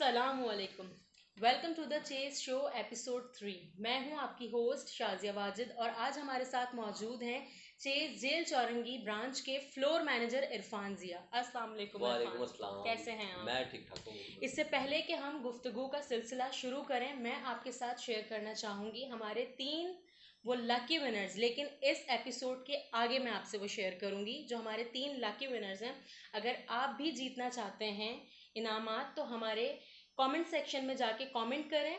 अस्सलामुअलैकुम। Welcome to the chase show episode 3। मैं हूं आपकी होस्ट शाजिया वाजिद और आज हमारे साथ मौजूद हैं चेज जेल चौरंगी ब्रांच के फ्लोर मैनेजर इरफान जिया। अस्सलाम वालेकुम वालेकुम इरफान, अस्सलाम। कैसे हैं आप? मैं ठीक ठाक हूँ बिल्कुल। इससे पहले कि हम गुफ्तगू का सिलसिला शुरू करें, मैं आपके साथ शेयर करना चाहूँगी हमारे 3 वो लकी विनर्स, लेकिन इस एपिसोड के आगे मैं आपसे वो शेयर करूँगी जो हमारे 3 लकी विनर्स हैं। अगर आप भी जीतना चाहते हैं इनामात तो हमारे कमेंट सेक्शन में जाके कमेंट करें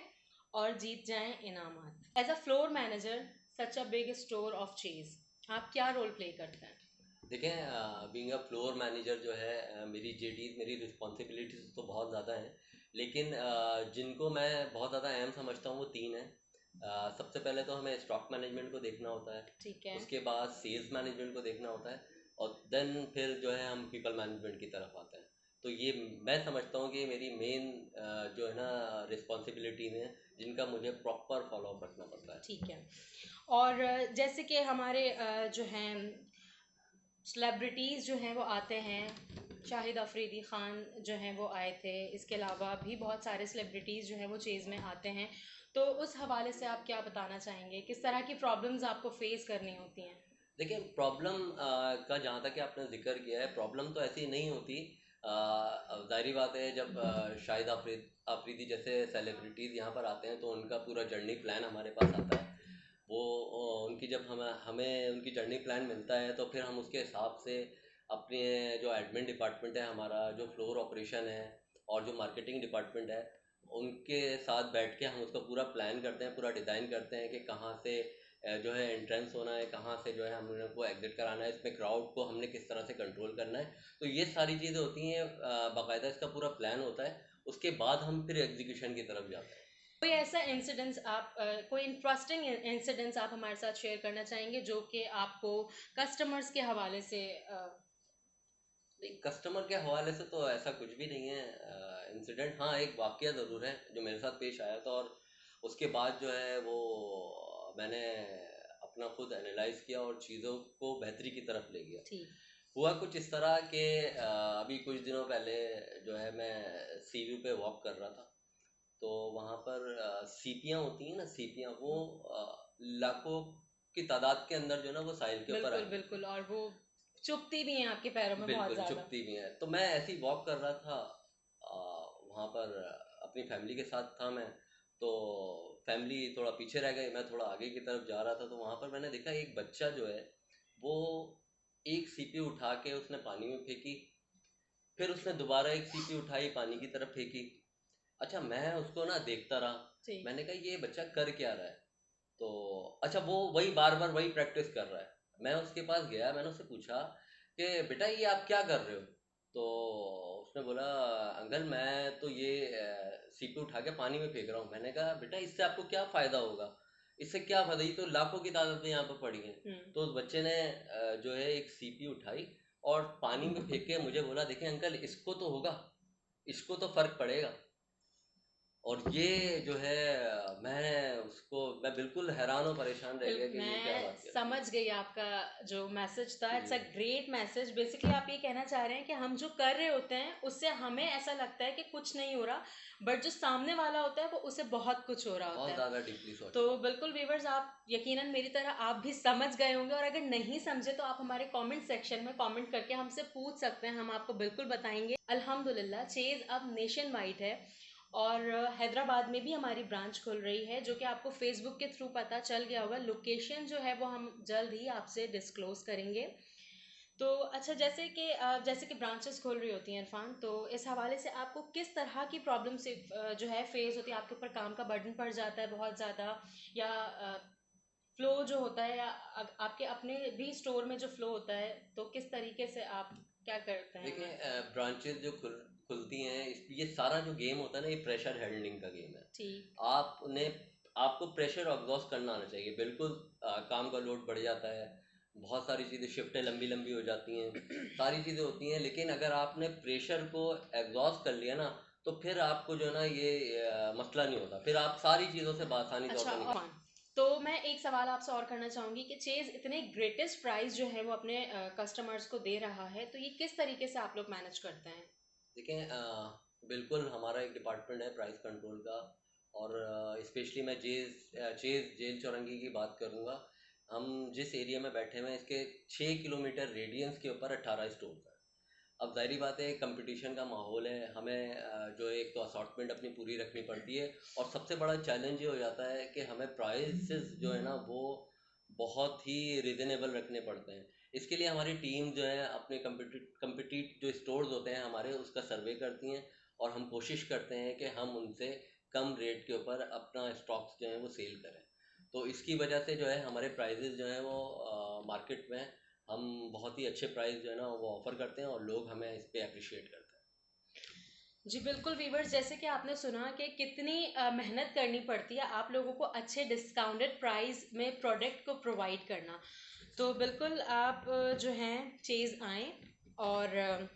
और जीत जाएं इनामात। As a floor manager such a big store of cheese, आप क्या रोल प्ले करते हैं? देखें, बीइंग अ फ्लोर मैनेजर जो है, मेरी जेडीज मेरी रिस्पॉन्सिबिलिटीज तो बहुत ज़्यादा हैं, लेकिन जिनको मैं बहुत ज़्यादा अहम समझता हूँ वो 3 हैं। सबसे पहले तो हमें स्टॉक मैनेजमेंट को देखना होता है, ठीक है। उसके बाद सेल्स मैनेजमेंट को देखना होता है, और देन फिर जो है हम पीपल मैनेजमेंट की तरफ आते हैं। तो ये मैं समझता हूँ कि मेरी मेन जो है ना रिस्पॉन्सिबिलिटीज हैं, जिनका मुझे प्रॉपर फॉलोअप रखना पड़ता है। ठीक है। और जैसे कि हमारे जो हैं सेलिब्रिटीज़ जो हैं वो आते हैं, शाहिद अफरीदी ख़ान जो हैं वो आए थे, इसके अलावा भी बहुत सारे सेलिब्रिटीज़ जो हैं वो चेज़ में आते हैं। तो उस हवाले से आप क्या बताना चाहेंगे, किस तरह की प्रॉब्लम्स आपको फेस करनी होती हैं? देखिए, प्रॉब्लम का जहाँ तक कि आपने ज़िक्र किया है, प्रॉब्लम तो ऐसी नहीं होती। ज़ाहिर बात है, जब शाहिद आफरीदी जैसे सेलिब्रिटीज़ यहाँ पर आते हैं तो उनका पूरा जर्नी प्लान हमारे पास आता है। वो उनकी जब हमें हमें उनकी जर्नी प्लान मिलता है तो फिर हम उसके हिसाब से अपने जो एडमिन डिपार्टमेंट है हमारा, जो फ्लोर ऑपरेशन है और जो मार्केटिंग डिपार्टमेंट है, उनके साथ बैठ के हम उसका पूरा प्लान करते हैं, पूरा डिज़ाइन करते हैं कि कहाँ से जो है एंट्रेंस होना है, कहाँ से जो है हम लोगों को एग्जिट कराना है, इसमें क्राउड को हमने किस तरह से कंट्रोल करना है। तो ये सारी चीज़ें होती हैं, बाकायदा इसका पूरा प्लान होता है। उसके बाद हम फिर एग्जीक्यूशन की तरफ जाते हैं। कोई ऐसा इंसिडेंस आप कोई इंटरेस्टिंग इंसिडेंस आप हमारे साथ शेयर करना चाहेंगे जो कि आपको कस्टमर्स के हवाले से नहीं, कस्टमर के हवाले से तो ऐसा कुछ भी नहीं है इंसिडेंट। हाँ, एक वाकया ज़रूर है जो मेरे साथ पेश आया था, और उसके बाद जो है वो मैंने अपना खुद एनालाइज किया और चीज़ों को बेहतरी की तरफ ले गया। ठीक। हुआ कुछ इस तरह के, अभी कुछ दिनों पहले जो है मैं सी व्यू पे वॉक कर रहा था, तो वहाँ पर सीपियाँ होती हैं ना, सीपियाँ वो लाखों की तादाद के अंदर जो है ना वो साहिल के ऊपर बिल्कुल आई। बिल्कुल, और वो चुभती भी हैं आपके पैरों में बहुत बिल्कुल ज़्यादा। चुभती भी हैं। तो मैं ऐसे ही वॉक कर रहा था, वहाँ पर अपनी फैमिली के साथ था मैं। तो फैमिली थोड़ा पीछे रह गई, मैं थोड़ा आगे की तरफ जा रहा था, तो वहाँ पर मैंने देखा एक बच्चा जो है वो एक सीपी उठा के उसने पानी में फेंकी, फिर उसने दोबारा एक सीपी उठाई पानी की तरफ फेंकी। अच्छा, मैं उसको ना देखता रहा, जी। मैंने कहा ये बच्चा कर क्या रहा है। तो अच्छा, वो वही बार बार वही प्रैक्टिस कर रहा है। मैं उसके पास गया, मैंने उससे पूछा कि बेटा ये आप क्या कर रहे हो। तो उसने बोला, अंकल मैं तो ये सीपी उठा के पानी में फेंक रहा हूँ। मैंने कहा बेटा इससे आपको क्या फ़ायदा होगा, इससे क्या फ़ायदा, ये तो लाखों की तादाद में यहाँ पर पड़ी हैं। तो उस बच्चे ने जो है एक सीपी उठाई और पानी में फेंक के मुझे बोला, देखें अंकल इसको तो होगा, इसको तो फ़र्क पड़ेगा। और ये जो है मैं बिल्कुल हैरान और परेशान रह गया कि ये क्या मैं बात कर दी। समझ गई आपका जो मैसेज था। इट्स अ जी, ग्रेट मैसेज। बेसिकली आप ये कहना चाह रहे हैं कि हम जो कर रहे होते हैं उससे हमें ऐसा लगता है कि कुछ नहीं हो रहा, बट जो सामने वाला होता है वो उसे बहुत कुछ हो रहा होता बहुत है। ज़्यादा डीपली सोच तो रहा हूँ। बिल्कुल व्यूवर्स, आप यकीनन मेरी तरह आप भी समझ गए होंगे, और अगर नहीं समझे तो आप हमारे कमेंट सेक्शन में कमेंट करके हमसे पूछ सकते हैं, हम आपको बिल्कुल बताएंगे। अल्हम्दुलिल्लाह चेज अब नेशन वाइड है और हैदराबाद में भी हमारी ब्रांच खुल रही है, जो कि आपको फेसबुक के थ्रू पता चल गया होगा। लोकेशन जो है वो हम जल्द ही आपसे डिस्क्लोज करेंगे। तो अच्छा, जैसे कि ब्रांचेस खोल रही होती हैं इरफान, तो इस हवाले से आपको किस तरह की प्रॉब्लम से जो है फेस होती है? आपके ऊपर काम का बर्डन पड़ जाता है बहुत ज़्यादा, या फ्लो जो होता है, या आपके अपने भी स्टोर में जो फ्लो होता है, तो किस तरीके से आप क्या करते हैं देखिए, हमें? ब्रांचेस जो खुलती हैं, ये सारा जो गेम होता है ना, ये प्रेशर हैंडलिंग का गेम है। ठीक। आपने आपको प्रेशर एग्जॉस्ट करना आना चाहिए। बिल्कुल काम का लोड बढ़ जाता है, बहुत सारी चीज़ें, शिफ्टें लंबी लंबी हो जाती हैं, सारी चीज़ें होती हैं, लेकिन अगर आपने प्रेशर को एग्जॉस्ट कर लिया ना, तो फिर आपको जो है ना ये मसला नहीं होता, फिर आप सारी चीज़ों से आसानी तौर अच्छा, पर और निकल। तो मैं एक सवाल आपसे और करना चाहूँगी कि चेज़ इतने ग्रेटेस्ट प्राइस जो है वो अपने कस्टमर्स को दे रहा है, तो ये किस तरीके से आप लोग मैनेज करते हैं? देखें, बिल्कुल, हमारा एक डिपार्टमेंट है प्राइस कंट्रोल का, और स्पेशली मैं चेज़ जेल चौरंगी की बात करूँगा। हम जिस एरिया में बैठे हुए हैं, इसके 6 किलोमीटर रेडियंस के ऊपर 18 स्टोर्स हैं। अब ज़ाहिर-सी बात है, कंपटीशन का माहौल है, हमें जो है एक तो असॉर्टमेंट अपनी पूरी रखनी पड़ती है, और सबसे बड़ा चैलेंज ये हो जाता है कि हमें प्राइसेस जो है ना वो बहुत ही रीज़नेबल रखने पड़ते हैं। इसके लिए हमारी टीम जो है अपने कम्पिटिट जो स्टोर्स होते हैं हमारे, उसका सर्वे करती हैं, और हम कोशिश करते हैं कि हम उनसे कम रेट के ऊपर अपना स्टॉक्स जो हैं वो सेल करें। तो इसकी वजह से जो है हमारे प्राइसेस जो हैं वो मार्केट में हम बहुत ही अच्छे प्राइस जो है ना वो ऑफ़र करते हैं, और लोग हमें इस पे एप्रिशिएट करते हैं। जी बिल्कुल वीवर्स, जैसे कि आपने सुना कि कितनी मेहनत करनी पड़ती है आप लोगों को अच्छे डिस्काउंटेड प्राइस में प्रोडक्ट को प्रोवाइड करना। तो बिल्कुल आप जो हैं चेज़ आएँ, और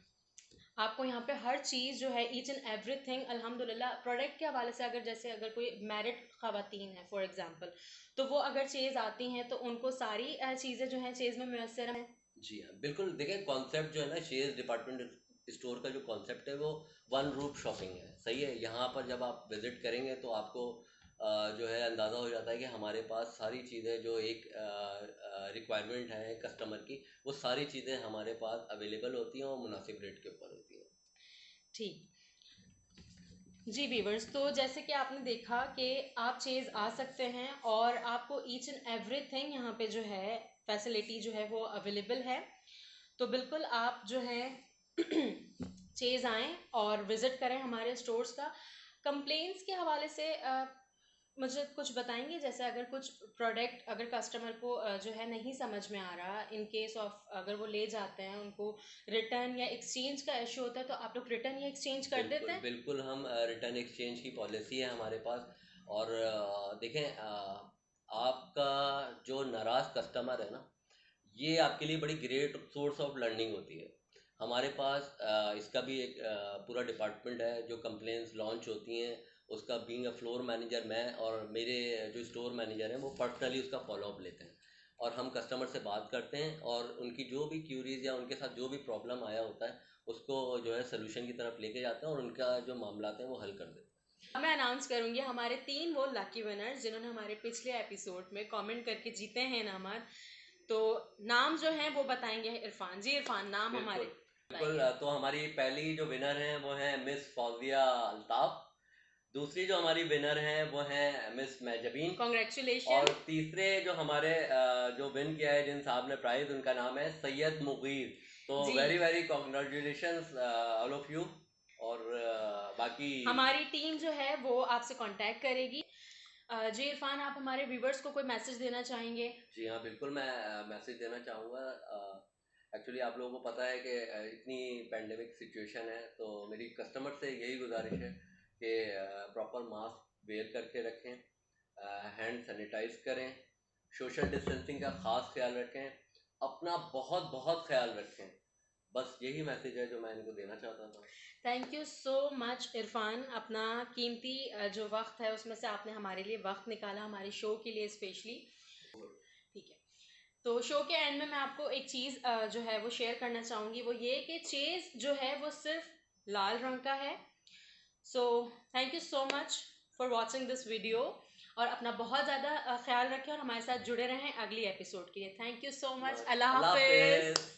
आपको यहाँ पे हर चीज़ जो है ईच एंड एवरीथिंग अल्हम्दुलिल्लाह प्रोडक्ट के हवाले से, अगर जैसे अगर कोई मैरिड ख़वातीन है फॉर एग्जांपल, तो वो अगर चेज़ आती हैं तो उनको सारी चीज़ें जो हैं चेज़ में मैसर हैं। जी हाँ, बिल्कुल। देखिए, कॉन्सेप्ट जो है ना शेयर्स डिपार्टमेंट स्टोर का, जो कॉन्सेप्ट है वो वन रूफ शॉपिंग है, सही है। यहाँ पर जब आप विज़िट करेंगे तो आपको जो है अंदाज़ा हो जाता है कि हमारे पास सारी चीज़ें जो एक रिक्वायरमेंट है कस्टमर की, वो सारी चीज़ें हमारे पास अवेलेबल होती हैं और मुनासिब रेट के ऊपर होती हैं। ठीक। जी वीवर्स, तो जैसे कि आपने देखा कि आप चेज़ आ सकते हैं और आपको ईच एंड एवरीथिंग यहाँ पे जो है फैसिलिटी जो है वो अवेलेबल है। तो बिल्कुल आप जो है चेज़ आएँ और विज़िट करें हमारे स्टोर्स का। कंप्लेंट्स के हवाले से मुझे कुछ बताएंगे, जैसे अगर कुछ प्रोडक्ट अगर कस्टमर को जो है नहीं समझ में आ रहा, इन केस ऑफ अगर वो ले जाते हैं, उनको रिटर्न या एक्सचेंज का इशू होता है, तो आप लोग रिटर्न या एक्सचेंज कर देते बिल्कुल, हैं? बिल्कुल। हम रिटर्न एक्सचेंज की पॉलिसी है हमारे पास। और देखें, आपका जो नाराज़ कस्टमर है ना, ये आपके लिए बड़ी ग्रेट सोर्स ऑफ लर्निंग होती है। हमारे पास इसका भी एक पूरा डिपार्टमेंट है, जो कंप्लेंट्स लॉन्च होती हैं, उसका बीइंग अ फ्लोर मैनेजर मैं और मेरे जो स्टोर मैनेजर हैं वो पर्सनली उसका फॉलो अप लेते हैं, और हम कस्टमर से बात करते हैं, और उनकी जो भी क्यूरीज या उनके साथ जो भी प्रॉब्लम आया होता है उसको जो है सोल्यूशन की तरफ लेके जाते हैं, और उनका जो मामला हैं वो हल कर देते हैं। मैं अनाउंस करूंगी हमारे 3 वो लकी विनर्स जिन्होंने हमारे पिछले एपिसोड में कमेंट करके जीते हैं इनामात। तो नाम जो है वो बताएंगे इरफान जी। इरफान, नाम बिल्कुल, हमारे बिल्कुल। बताइए। तो हमारी पहली जो विनर हैं वो हैं मिस फौजिया अल्ताफ। दूसरी जो हमारी विनर हैं वो हैं मिस महजबीन। कॉन्ग्रेचुलेशन। और तीसरे जो हमारे जो विन किया है जिन साहब ने प्राइज, उनका नाम है सैयद मुगीर। तो जी, very very congratulations all of you. और बाकी हमारी टीम जो है वो आपसे कांटेक्ट करेगी। जी इरफान, आप हमारे व्यूवर्स को कोई मैसेज देना चाहेंगे? जी हाँ, बिल्कुल। मैं मैसेज देना चाहूँगा। एक्चुअली आप लोगों को पता है कि इतनी पैंडेमिक सिचुएशन है, तो मेरी कस्टमर से यही गुजारिश है कि प्रॉपर मास्क वेयर करके रखें, हैंड सैनिटाइज करें, सोशल डिस्टेंसिंग का ख़ास ख्याल रखें, अपना बहुत बहुत ख्याल रखें। बस यही मैसेज है जो मैं इनको देना चाहता था। Thank you so much Irfan, अपना कीमती जो वक्त है उसमें से आपने हमारे लिए वक्त निकाला, हमारे शो के लिए स्पेशली। ठीक है, तो शो के एंड में मैं आपको एक चीज़ जो है वो शेयर करना चाहूँगी, वो ये कि चेज़ जो है वो सिर्फ लाल रंग का है। So thank you so much for watching this video, और अपना बहुत ज़्यादा ख्याल रखें और हमारे साथ जुड़े रहें अगली एपिसोड के लिए। Thank you so much. Allah Allah हाफिज़। हाफिज़।